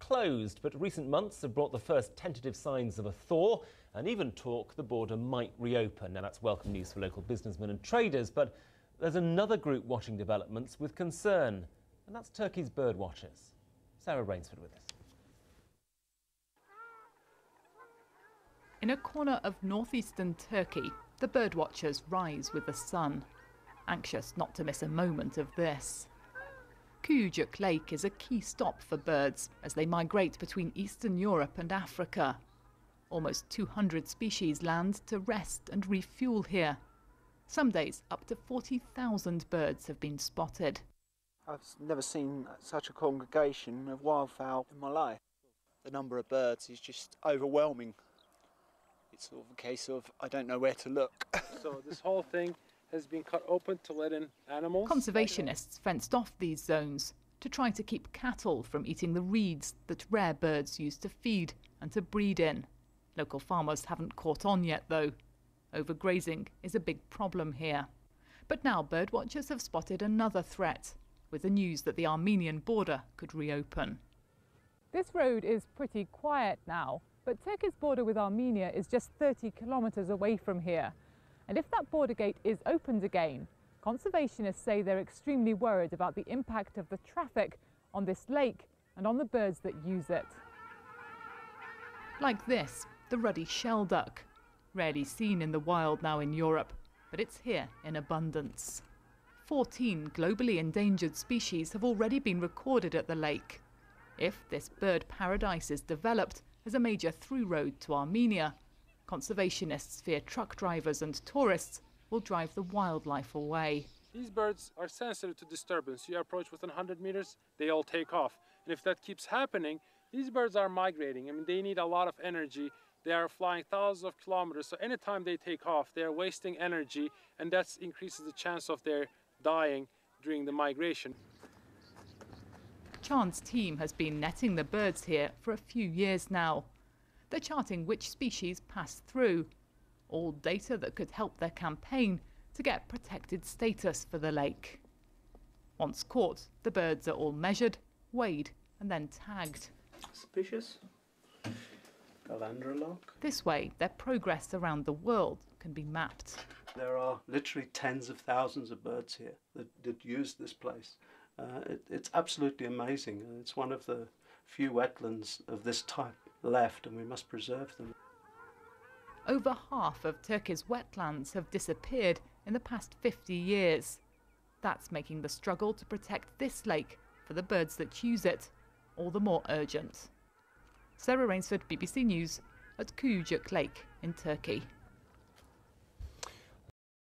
closed, but recent months have brought the first tentative signs of a thaw and even talk the border might reopen. Now, that's welcome news for local businessmen and traders, but there's another group watching developments with concern, and that's Turkey's bird watchers. Sarah Rainsford with us. In a corner of northeastern Turkey, the birdwatchers rise with the sun, anxious not to miss a moment of this. Kuyucuk Lake is a key stop for birds as they migrate between Eastern Europe and Africa. Almost 200 species land to rest and refuel here. Some days, up to 40,000 birds have been spotted. I've never seen such a congregation of wildfowl in my life. The number of birds is just overwhelming. It's sort of a case of, I don't know where to look. So this whole thing has been cut open to let in animals. Conservationists fenced off these zones to try to keep cattle from eating the reeds that rare birds use to feed and to breed in. Local farmers haven't caught on yet, though. Overgrazing is a big problem here. But now birdwatchers have spotted another threat, with the news that the Armenian border could reopen. This road is pretty quiet now, but Turkey's border with Armenia is just 30 kilometres away from here. And if that border gate is opened again, conservationists say they're extremely worried about the impact of the traffic on this lake and on the birds that use it. Like this, the ruddy shelduck, rarely seen in the wild now in Europe, but it's here in abundance. 14 globally endangered species have already been recorded at the lake. If this bird paradise is developed as a major through road to Armenia, conservationists fear truck drivers and tourists will drive the wildlife away. These birds are sensitive to disturbance. You approach within 100 meters, they all take off. And if that keeps happening, these birds are migrating. I mean, they need a lot of energy. They are flying thousands of kilometers. So anytime they take off, they are wasting energy, and that increases the chance of their dying during the migration. Chan's team has been netting the birds here for a few years now. They're charting which species pass through, all data that could help their campaign to get protected status for the lake. Once caught, the birds are all measured, weighed and then tagged. Suspicious. Galandra. This way, their progress around the world can be mapped. There are literally tens of thousands of birds here that use this place. It's absolutely amazing. It's one of the few wetlands of this type left, and we must preserve them. Over half of Turkey's wetlands have disappeared in the past 50 years. That's making the struggle to protect this lake for the birds that use it all the more urgent. Sarah Rainsford, BBC News, at Kuyucuk Lake in Turkey.